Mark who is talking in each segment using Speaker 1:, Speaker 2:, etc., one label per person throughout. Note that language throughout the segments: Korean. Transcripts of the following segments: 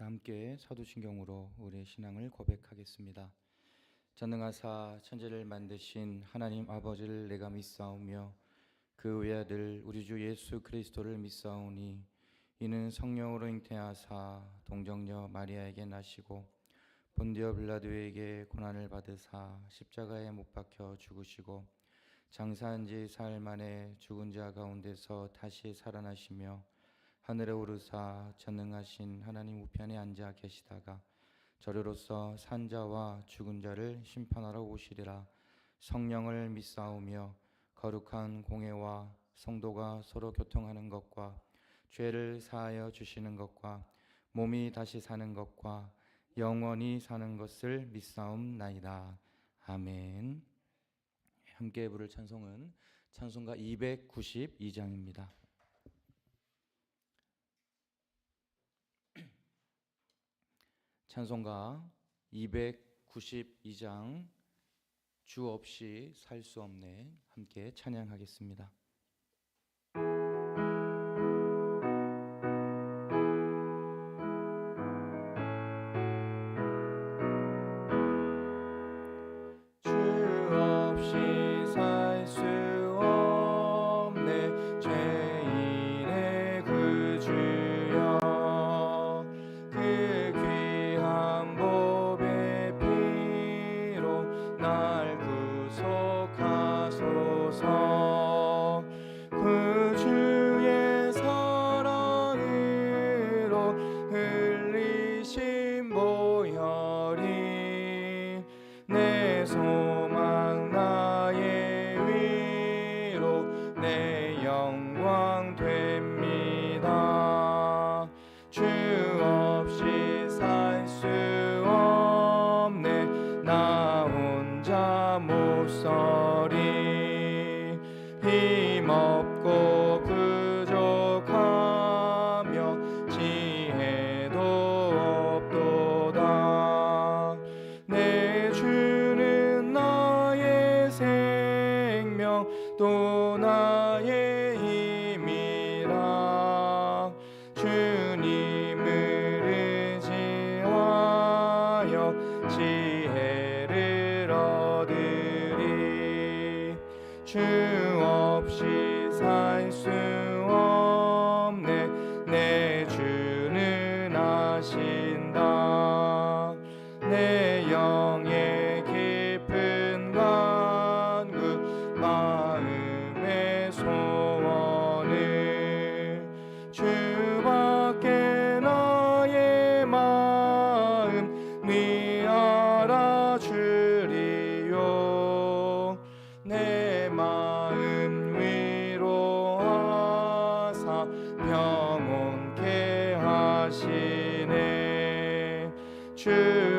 Speaker 1: 함께 사도신경으로 우리의 신앙을 고백하겠습니다. 전능하사 천지를 만드신 하나님 아버지를 내가 믿사오며 그 외아들 우리 주 예수 그리스도를 믿사오니 이는 성령으로 잉태하사 동정녀 마리아에게 나시고 본디오 빌라도에게 고난을 받으사 십자가에 못 박혀 죽으시고 장사한 지 사흘 만에 죽은 자 가운데서 다시 살아나시며 하늘에 오르사 전능하신 하나님 우편에 앉아 계시다가 저리로서 산자와 죽은 자를 심판하러 오시리라. 성령을 믿사오며 거룩한 공회와 성도가 서로 교통하는 것과 죄를 사하여 주시는 것과 몸이 다시 사는 것과 영원히 사는 것을 믿사옵나이다. 아멘. 함께 부를 찬송은 찬송가 292장입니다. 찬송가 292장 주 없이 살 수 없네. 함께 찬양하겠습니다.
Speaker 2: 힘없고 부족하며 지혜도 없도다. 내 주는 나의 생명 또 나의 힘이라. 주님을 의지하여 지혜를 얻으리. 주 없이 살 수 없네. 내 주는 아신다. 내 영의 깊은 간구 마음의 소원을 주밖에 나의 마음 네 알아주리요. 내 마음 위로하사 평온케 하시네. 주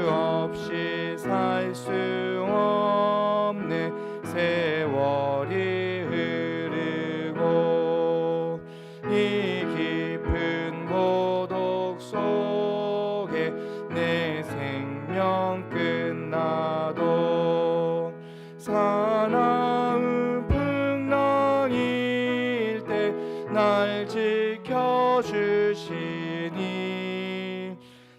Speaker 2: 없이 살 수 없네. 세월이 흐르고 이 깊은 고독 속에 내 생명 끝나도 사나운 풍랑일 때 날 지켜주시니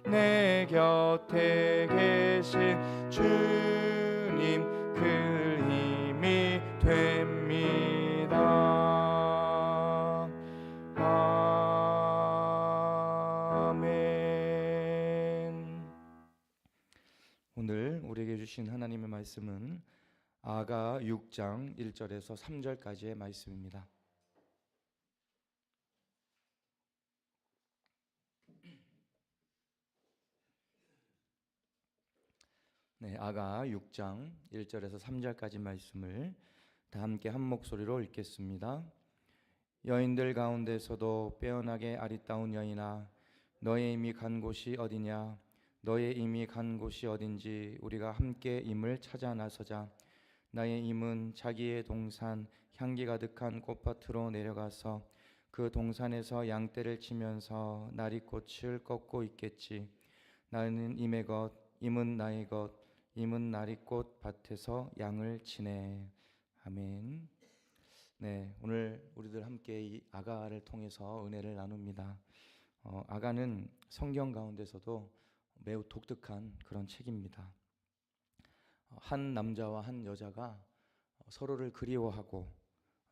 Speaker 2: 내 곁에 계신 주님 그 힘이 됩니다. 아멘.
Speaker 1: 오늘 우리에게 주신 하나님의 말씀은 아가 6장 1절에서 3절까지의 말씀입니다. 네, 아가 6장 1절에서 3절까지 말씀을 다 함께 한 목소리로 읽겠습니다. 여인들 가운데서도 빼어나게 아리따운 여인아, 너의 이미 간 곳이 어디냐? 너의 이미 간 곳이 어딘지 우리가 함께 임을 찾아 나서자. 나의 임은 자기의 동산 향기 가득한 꽃밭으로 내려가서 그 동산에서 양떼를 치면서 나리꽃을 꺾고 있겠지. 나는 임의 것, 임은 나의 것, 임은 나리꽃 밭에서 양을 치네. 아멘. 네, 오늘 우리들 함께 이 아가를 통해서 은혜를 나눕니다. 아가는 성경 가운데서도 매우 독특한 그런 책입니다. 한 남자와 한 여자가 서로를 그리워하고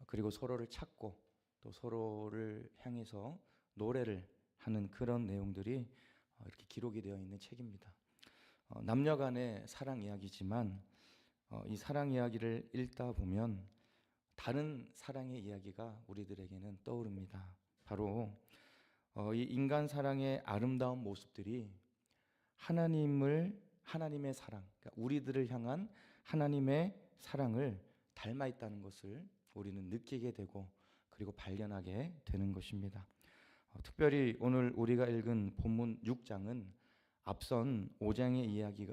Speaker 1: 그리고 서로를 찾고 또 서로를 향해서 노래를 하는 그런 내용들이 이렇게 기록이 되어 있는 책입니다. 남녀 간의 사랑 이야기지만 이 사랑 이야기를 읽다 보면 다른 사랑의 이야기가 우리들에게는 떠오릅니다. 바로 이 인간 사랑의 아름다운 모습들이 하나님의 사랑, 그러니까 우리들을 향한 하나님의 사랑을 닮아 있다는 것을 우리는 느끼게 되고 그리고 발견하게 되는 것입니다. 특별히 오늘 우리가 읽은 본문 6장은 앞선 5장의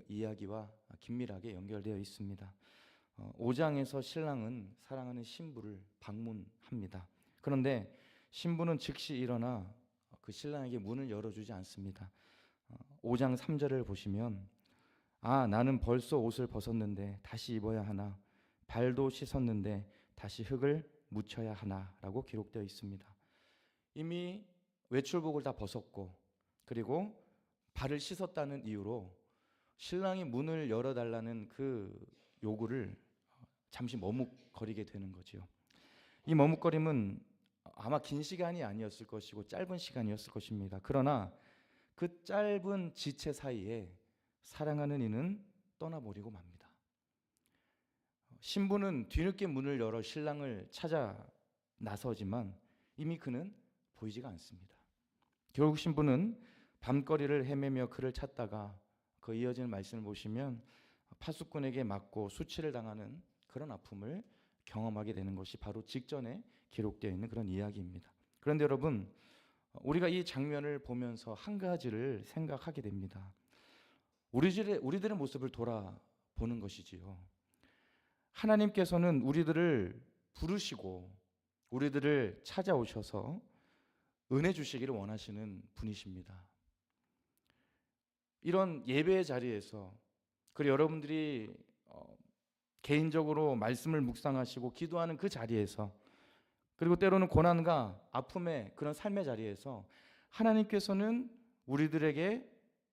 Speaker 1: 이야기와 긴밀하게 연결되어 있습니다. 5장에서 신랑은 사랑하는 신부를 방문합니다. 그런데 신부는 즉시 일어나 그 신랑에게 문을 열어주지 않습니다. 5장 3절을 보시면 나는 벌써 옷을 벗었는데 다시 입어야 하나 발도 씻었는데 다시 흙을 묻혀야 하나 라고 기록되어 있습니다. 이미 외출복을 다 벗었고 그리고 발을 씻었다는 이유로 신랑이 문을 열어달라는 그 요구를 잠시 머뭇거리게 되는 거죠. 이 머뭇거림은 아마 긴 시간이 아니었을 것이고 짧은 시간이었을 것입니다. 그러나 그 짧은 지체 사이에 사랑하는 이는 떠나버리고 맙니다. 신부는 뒤늦게 문을 열어 신랑을 찾아 나서지만 이미 그는 보이지가 않습니다. 결국 신부는 밤거리를 헤매며 그를 찾다가 그 이어지는 말씀을 보시면 파수꾼에게 맞고 수치를 당하는 그런 아픔을 경험하게 되는 것이 바로 직전에 기록되어 있는 그런 이야기입니다. 그런데 여러분, 우리가 이 장면을 보면서 한 가지를 생각하게 됩니다. 우리들의 모습을 돌아보는 것이지요. 하나님께서는 우리들을 부르시고 우리들을 찾아오셔서 은혜 주시기를 원하시는 분이십니다. 이런 예배의 자리에서 그리고 여러분들이 개인적으로 말씀을 묵상하시고 기도하는 그 자리에서 그리고 때로는 고난과 아픔의 그런 삶의 자리에서 하나님께서는 우리들에게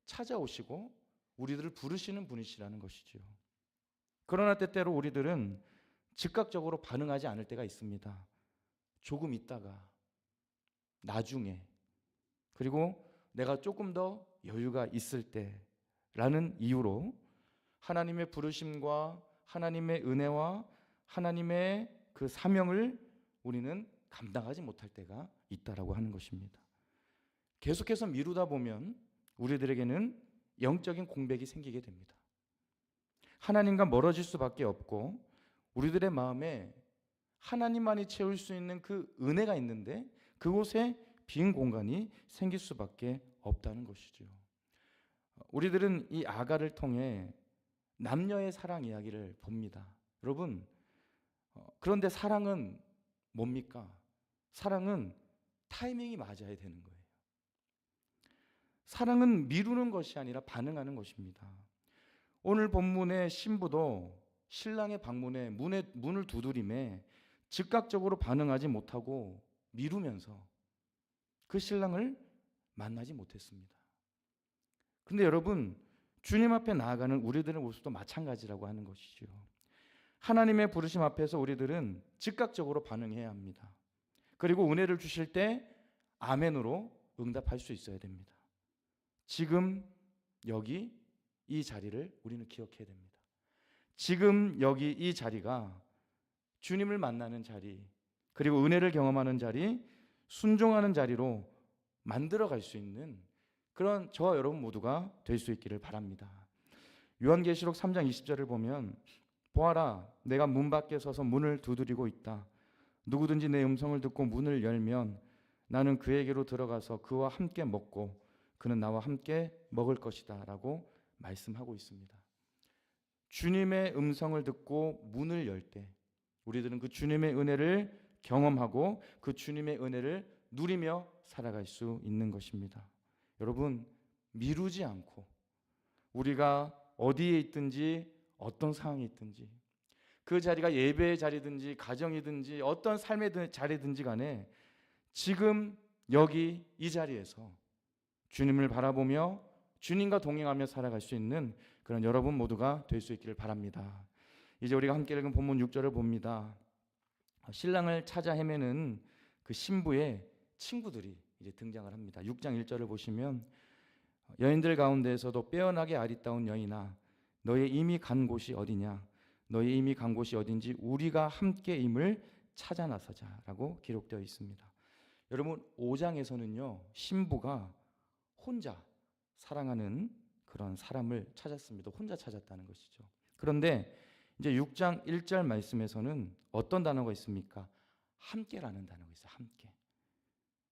Speaker 1: 찾아오시고 우리들을 부르시는 분이시라는 것이죠. 그러나 때때로 우리들은 즉각적으로 반응하지 않을 때가 있습니다. 조금 있다가 나중에 그리고 내가 조금 더 여유가 있을 때라는 이유로 하나님의 부르심과 하나님의 은혜와 하나님의 그 사명을 우리는 감당하지 못할 때가 있다라고 하는 것입니다. 계속해서 미루다 보면 우리들에게는 영적인 공백이 생기게 됩니다. 하나님과 멀어질 수밖에 없고 우리들의 마음에 하나님만이 채울 수 있는 그 은혜가 있는데 그곳에 빈 공간이 생길 수밖에 없다는 것이죠. 우리들은 이 아가를 통해 남녀의 사랑 이야기를 봅니다. 여러분, 그런데 사랑은 뭡니까? 사랑은 타이밍이 맞아야 되는 거예요. 사랑은 미루는 것이 아니라 반응하는 것입니다. 오늘 본문의 신부도 신랑의 방문에 문을 두드림에 즉각적으로 반응하지 못하고 미루면서 그 신랑을 만나지 못했습니다. 그런데 여러분, 주님 앞에 나아가는 우리들의 모습도 마찬가지라고 하는 것이죠. 하나님의 부르심 앞에서 우리들은 즉각적으로 반응해야 합니다. 그리고 은혜를 주실 때 아멘으로 응답할 수 있어야 됩니다. 지금 여기 이 자리를 우리는 기억해야 됩니다. 지금 여기 이 자리가 주님을 만나는 자리, 그리고 은혜를 경험하는 자리, 순종하는 자리로 만들어갈 수 있는 그런 저와 여러분 모두가 될 수 있기를 바랍니다. 요한계시록 3장 20절을 보면 보아라, 내가 문 밖에 서서 문을 두드리고 있다. 누구든지 내 음성을 듣고 문을 열면 나는 그에게로 들어가서 그와 함께 먹고 그는 나와 함께 먹을 것이다 라고 말씀하고 있습니다. 주님의 음성을 듣고 문을 열 때 우리들은 그 주님의 은혜를 경험하고 그 주님의 은혜를 누리며 살아갈 수 있는 것입니다. 여러분, 미루지 않고 우리가 어디에 있든지 어떤 상황이 있든지 그 자리가 예배의 자리든지 가정이든지 어떤 삶의 자리든지 간에 지금 여기 이 자리에서 주님을 바라보며 주님과 동행하며 살아갈 수 있는 그런 여러분 모두가 될 수 있기를 바랍니다. 이제 우리가 함께 읽은 본문 6절을 봅니다. 신랑을 찾아 헤매는 그 신부의 친구들이 이제 등장을 합니다. 6장 1절을 보시면 여인들 가운데에서도 빼어나게 아리따운 여인아 너의 이미 간 곳이 어디냐 너의 이미 간 곳이 어딘지 우리가 함께 임을 찾아 나서자라고 기록되어 있습니다. 여러분 5장에서는요 신부가 혼자 사랑하는 그런 사람을 찾았습니다. 혼자 찾았다는 것이죠. 그런데 이제 6장 1절 말씀에서는 어떤 단어가 있습니까? 함께라는 단어가 있어요. 함께.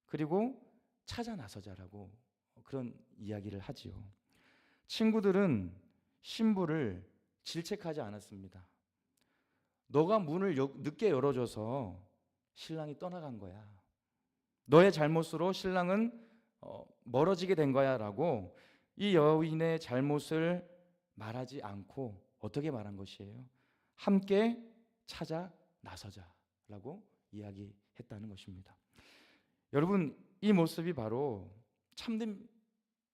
Speaker 1: 그리고 찾아 나서자라고 그런 이야기를 하지요. 친구들은 신부를 질책하지 않았습니다. 너가 문을 늦게 열어줘서 신랑이 떠나간 거야. 너의 잘못으로 신랑은 멀어지게 된 거야 라고 이 여인의 잘못을 말하지 않고 어떻게 말한 것이에요? 함께 찾아 나서자라고 이야기했다는 것입니다. 여러분 이 모습이 바로 참된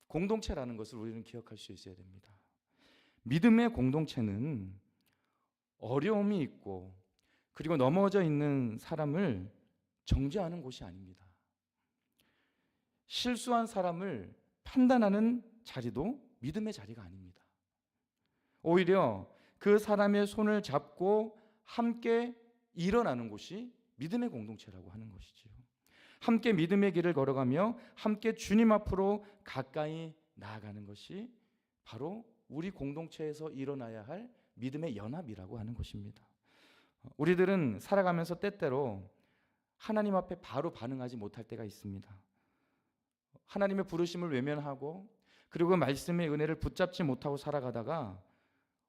Speaker 1: 공동체라는 것을 우리는 기억할 수 있어야 됩니다. 믿음의 공동체는 어려움이 있고 그리고 넘어져 있는 사람을 정죄하는 곳이 아닙니다. 실수한 사람을 판단하는 자리도 믿음의 자리가 아닙니다. 오히려 그 사람의 손을 잡고 함께 일어나는 곳이 믿음의 공동체라고 하는 것이지요. 함께 믿음의 길을 걸어가며 함께 주님 앞으로 가까이 나아가는 것이 바로 우리 공동체에서 일어나야 할 믿음의 연합이라고 하는 것입니다. 우리들은 살아가면서 때때로 하나님 앞에 바로 반응하지 못할 때가 있습니다. 하나님의 부르심을 외면하고 그리고 그 말씀의 은혜를 붙잡지 못하고 살아가다가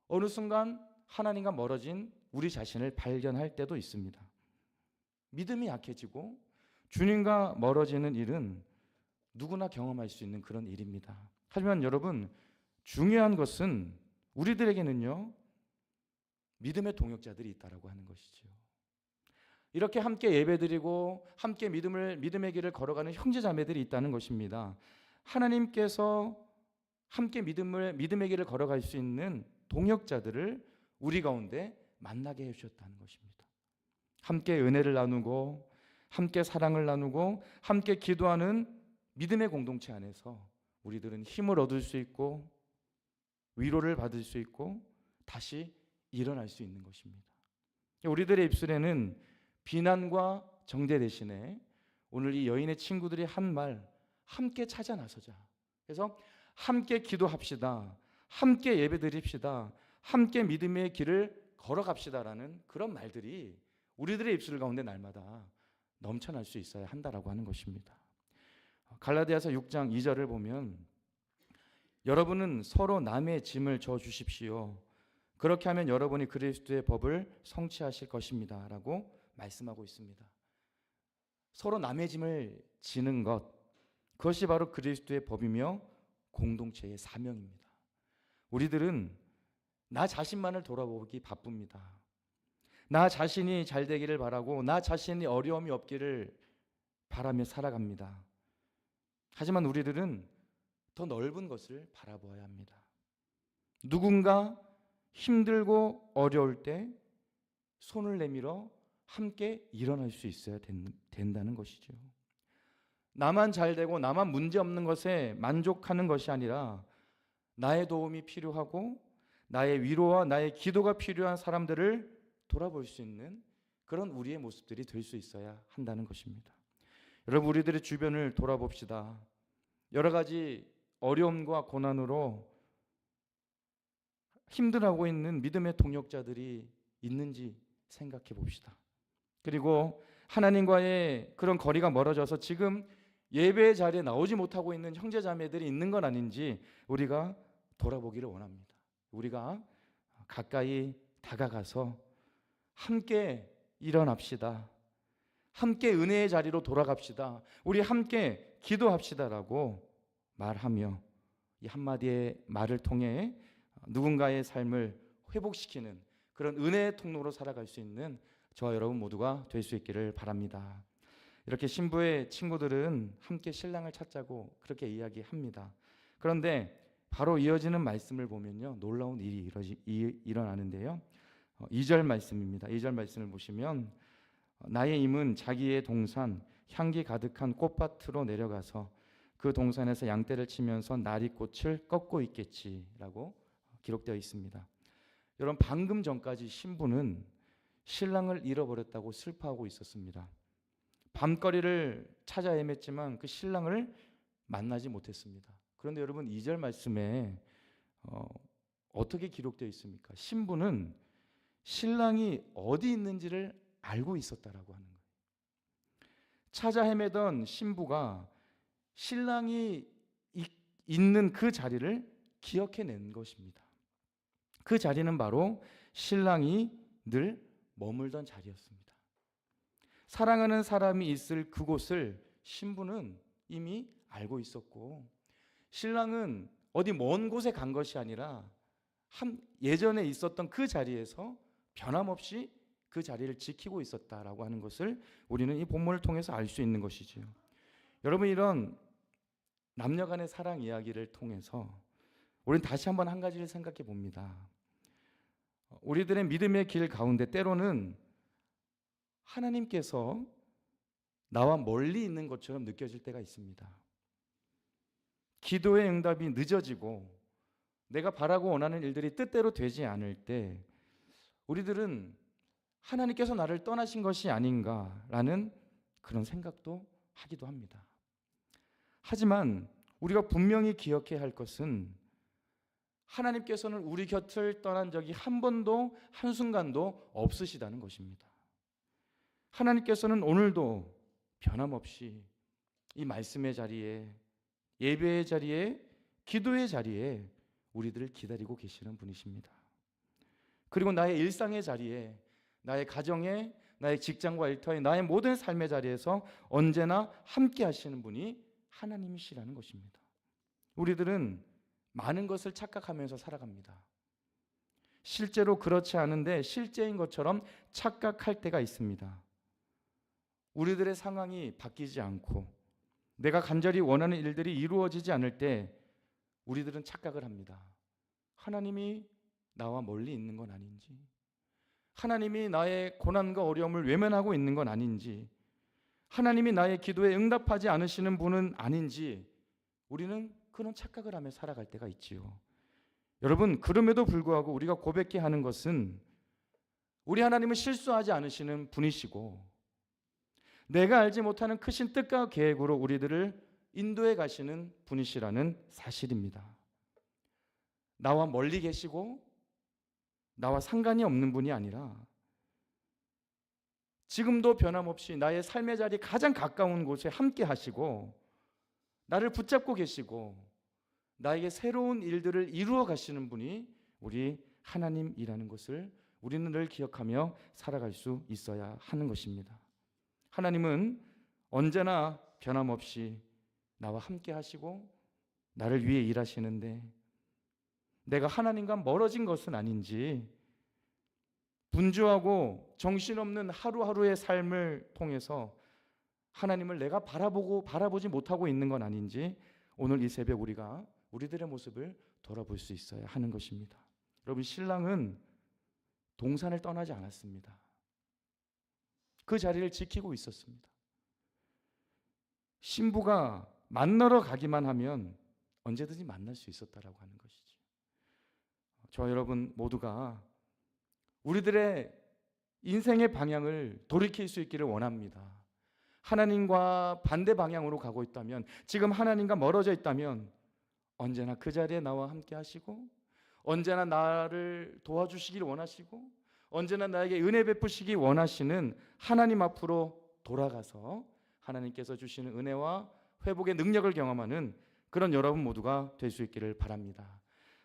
Speaker 1: 어느 순간 하나님과 멀어진 우리 자신을 발견할 때도 있습니다. 믿음이 약해지고 주님과 멀어지는 일은 누구나 경험할 수 있는 그런 일입니다. 하지만 여러분 중요한 것은 우리들에게는요 믿음의 동역자들이 있다라고 하는 것이죠. 이렇게 함께 예배드리고 함께 믿음의 길을 걸어가는 형제자매들이 있다는 것입니다. 하나님께서 함께 믿음의 길을 걸어갈 수 있는 동역자들을 우리 가운데 만나게 해주셨다는 것입니다. 함께 은혜를 나누고 함께 사랑을 나누고 함께 기도하는 믿음의 공동체 안에서 우리들은 힘을 얻을 수 있고 위로를 받을 수 있고 다시 일어날 수 있는 것입니다. 우리들의 입술에는 비난과 정죄 대신에 오늘 이 여인의 친구들이 한 말 함께 찾아 나서자. 그래서 함께 기도합시다. 함께 예배드립시다. 함께 믿음의 길을 걸어갑시다라는 그런 말들이 우리들의 입술 가운데 날마다 넘쳐날 수 있어야 한다라고 하는 것입니다. 갈라디아서 6장 2절을 보면 여러분은 서로 남의 짐을 져 주십시오. 그렇게 하면 여러분이 그리스도의 법을 성취하실 것입니다 라고 말씀하고 있습니다. 서로 남의 짐을 지는 것, 그것이 바로 그리스도의 법이며 공동체의 사명입니다. 우리들은 나 자신만을 돌아보기 바쁩니다. 나 자신이 잘 되기를 바라고 나 자신이 어려움이 없기를 바라며 살아갑니다. 하지만 우리들은 더 넓은 것을 바라보아야 합니다. 누군가 힘들고 어려울 때 손을 내밀어 함께 일어날 수 있어야 된다는 것이죠. 나만 잘 되고 나만 문제 없는 것에 만족하는 것이 아니라 나의 도움이 필요하고 나의 위로와 나의 기도가 필요한 사람들을 돌아볼 수 있는 그런 우리의 모습들이 될 수 있어야 한다는 것입니다. 여러분 우리들의 주변을 돌아봅시다. 여러 가지 어려움과 고난으로 힘들어하고 있는 믿음의 동역자들이 있는지 생각해 봅시다. 그리고 하나님과의 그런 거리가 멀어져서 지금 예배의 자리에 나오지 못하고 있는 형제자매들이 있는 건 아닌지 우리가 돌아보기를 원합니다. 우리가 가까이 다가가서 함께 일어납시다. 함께 은혜의 자리로 돌아갑시다. 우리 함께 기도합시다라고 말하며 이 한마디의 말을 통해 누군가의 삶을 회복시키는 그런 은혜의 통로로 살아갈 수 있는 저와 여러분 모두가 될 수 있기를 바랍니다. 이렇게 신부의 친구들은 함께 신랑을 찾자고 그렇게 이야기합니다. 그런데 바로 이어지는 말씀을 보면요, 놀라운 일이 일어나는데요. 2절 말씀입니다. 2절 말씀을 보시면 나의 임은 자기의 동산 향기 가득한 꽃밭으로 내려가서 그 동산에서 양떼를 치면서 나리꽃을 꺾고 있겠지라고 기록되어 있습니다. 여러분, 방금 전까지 신부는 신랑을 잃어버렸다고 슬퍼하고 있었습니다. 밤거리를 찾아 헤맸지만 그 신랑을 만나지 못했습니다. 그런데 여러분, 2절 말씀에 어떻게 기록되어 있습니까? 신부는 신랑이 어디 있는지를 알고 있었다라고 하는 거예요. 찾아 헤매던 신부가 신랑이 있는 그 자리를 기억해낸 것입니다. 그 자리는 바로 신랑이 늘 머물던 자리였습니다. 사랑하는 사람이 있을 그곳을 신부는 이미 알고 있었고, 신랑은 어디 먼 곳에 간 것이 아니라 예전에 있었던 그 자리에서 변함없이 그 자리를 지키고 있었다라고 하는 것을 우리는 이 본문을 통해서 알 수 있는 것이지요. 여러분, 이런 남녀 간의 사랑 이야기를 통해서 우리는 다시 한번 한 가지를 생각해 봅니다. 우리들의 믿음의 길 가운데 때로는 하나님께서 나와 멀리 있는 것처럼 느껴질 때가 있습니다. 기도의 응답이 늦어지고 내가 바라고 원하는 일들이 뜻대로 되지 않을 때 우리들은 하나님께서 나를 떠나신 것이 아닌가라는 그런 생각도 하기도 합니다. 하지만 우리가 분명히 기억해야 할 것은 하나님께서는 우리 곁을 떠난 적이 한 번도 한순간도 없으시다는 것입니다. 하나님께서는 오늘도 변함없이 이 말씀의 자리에, 예배의 자리에, 기도의 자리에 우리들을 기다리고 계시는 분이십니다. 그리고 나의 일상의 자리에, 나의 가정에, 나의 직장과 일터에, 나의 모든 삶의 자리에서 언제나 함께 하시는 분이 하나님이시라는 것입니다. 우리들은 많은 것을 착각하면서 살아갑니다. 실제로 그렇지 않은데 실제인 것처럼 착각할 때가 있습니다. 우리들의 상황이 바뀌지 않고 내가 간절히 원하는 일들이 이루어지지 않을 때 우리들은 착각을 합니다. 하나님이 나와 멀리 있는 건 아닌지, 하나님이 나의 고난과 어려움을 외면하고 있는 건 아닌지, 하나님이 나의 기도에 응답하지 않으시는 분은 아닌지 우리는 그런 착각을 하며 살아갈 때가 있지요. 여러분, 그럼에도 불구하고 우리가 고백해야 하는 것은 우리 하나님은 실수하지 않으시는 분이시고 내가 알지 못하는 크신 뜻과 계획으로 우리들을 인도해 가시는 분이시라는 사실입니다. 나와 멀리 계시고 나와 상관이 없는 분이 아니라 지금도 변함없이 나의 삶의 자리 가장 가까운 곳에 함께 하시고 나를 붙잡고 계시고 나에게 새로운 일들을 이루어 가시는 분이 우리 하나님이라는 것을 우리는 늘 기억하며 살아갈 수 있어야 하는 것입니다. 하나님은 언제나 변함없이 나와 함께 하시고 나를 위해 일하시는데 내가 하나님과 멀어진 것은 아닌지, 분주하고 정신없는 하루하루의 삶을 통해서 하나님을 내가 바라보지 못하고 있는 건 아닌지 오늘 이 새벽 우리가 우리들의 모습을 돌아볼 수 있어야 하는 것입니다. 여러분, 신랑은 동산을 떠나지 않았습니다. 그 자리를 지키고 있었습니다. 신부가 만나러 가기만 하면 언제든지 만날 수 있었다라고 하는 것이죠. 저와 여러분 모두가 우리들의 인생의 방향을 돌이킬 수 있기를 원합니다. 하나님과 반대 방향으로 가고 있다면, 지금 하나님과 멀어져 있다면 언제나 그 자리에 나와 함께 하시고 언제나 나를 도와주시길 원하시고 언제나 나에게 은혜 베푸시기 원하시는 하나님 앞으로 돌아가서 하나님께서 주시는 은혜와 회복의 능력을 경험하는 그런 여러분 모두가 될 수 있기를 바랍니다.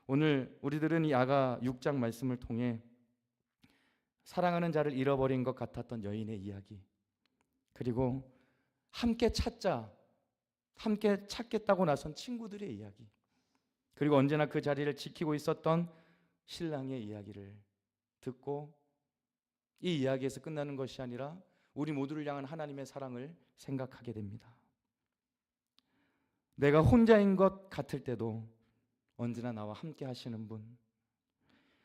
Speaker 1: 오늘 우리들은 이 아가 6장 말씀을 통해 사랑하는 자를 잃어버린 것 같았던 여인의 이야기, 그리고 함께 찾겠다고 나선 친구들의 이야기, 그리고 언제나 그 자리를 지키고 있었던 신랑의 이야기를 듣고 이 이야기에서 끝나는 것이 아니라 우리 모두를 향한 하나님의 사랑을 생각하게 됩니다. 내가 혼자인 것 같을 때도 언제나 나와 함께 하시는 분,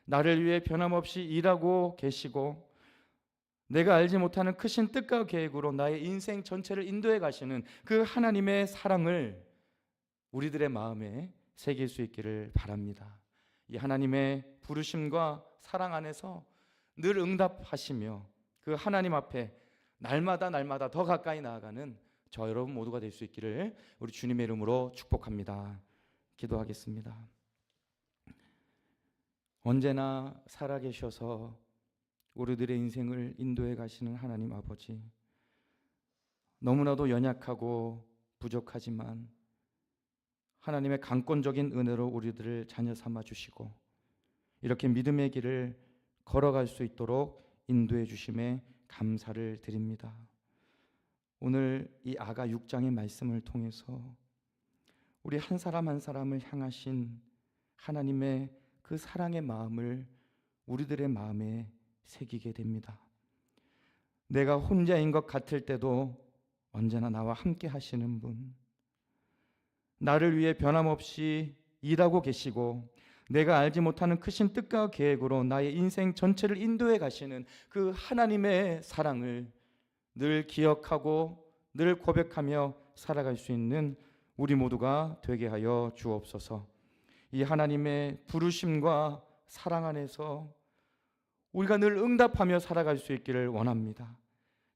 Speaker 1: 나를 위해 변함없이 일하고 계시고 내가 알지 못하는 크신 뜻과 계획으로 나의 인생 전체를 인도해 가시는 그 하나님의 사랑을 우리들의 마음에 새길 수 있기를 바랍니다. 이 하나님의 부르심과 사랑 안에서 늘 응답하시며 그 하나님 앞에 날마다 더 가까이 나아가는 저 여러분 모두가 될 수 있기를 우리 주님의 이름으로 축복합니다. 기도하겠습니다. 언제나 살아계셔서 우리들의 인생을 인도해 가시는 하나님 아버지, 너무나도 연약하고 부족하지만 하나님의 강권적인 은혜로 우리들을 자녀 삼아 주시고 이렇게 믿음의 길을 걸어갈 수 있도록 인도해 주심에 감사를 드립니다. 오늘 이 아가 6장의 말씀을 통해서 우리 한 사람 한 사람을 향하신 하나님의 그 사랑의 마음을 우리들의 마음에 새기게 됩니다. 내가 혼자인 것 같을 때도 언제나 나와 함께 하시는 분, 나를 위해 변함없이 일하고 계시고 내가 알지 못하는 크신 뜻과 계획으로 나의 인생 전체를 인도해 가시는 그 하나님의 사랑을 늘 기억하고 늘 고백하며 살아갈 수 있는 우리 모두가 되게 하여 주옵소서. 이 하나님의 부르심과 사랑 안에서 우리가 늘 응답하며 살아갈 수 있기를 원합니다.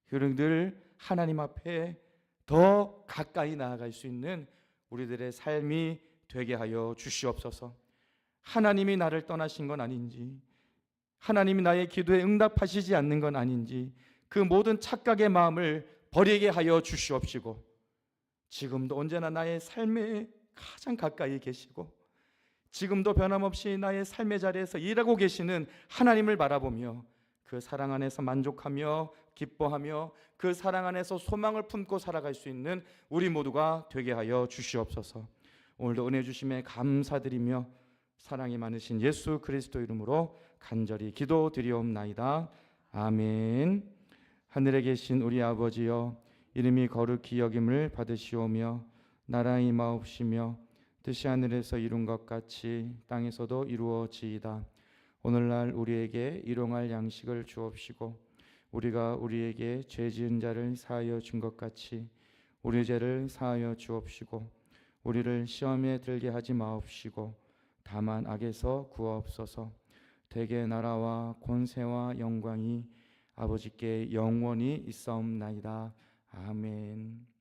Speaker 1: 그리고 늘 하나님 앞에 더 가까이 나아갈 수 있는 우리들의 삶이 되게 하여 주시옵소서. 하나님이 나를 떠나신 건 아닌지, 하나님이 나의 기도에 응답하시지 않는 건 아닌지 그 모든 착각의 마음을 버리게 하여 주시옵시고 지금도 언제나 나의 삶에 가장 가까이 계시고 지금도 변함없이 나의 삶의 자리에서 일하고 계시는 하나님을 바라보며 그 사랑 안에서 만족하며 기뻐하며 그 사랑 안에서 소망을 품고 살아갈 수 있는 우리 모두가 되게 하여 주시옵소서. 오늘도 은혜 주심에 감사드리며 사랑이 많으신 예수 그리스도 이름으로 간절히 기도드리옵나이다. 아멘. 하늘에 계신 우리 아버지여, 이름이 거룩히 여김을 받으시오며 나라가 임하옵시며 뜻이 하늘에서 이룬 것 같이 땅에서도 이루어지이다. 오늘날 우리에게 일용할 양식을 주옵시고 우리가 우리에게 죄 지은 자를 사하여 준 것 같이 우리 죄를 사하여 주옵시고 우리를 시험에 들게 하지 마옵시고 다만 악에서 구하옵소서. 대개 나라와 권세와 영광이 아버지께 영원히 있사옵나이다. 아멘.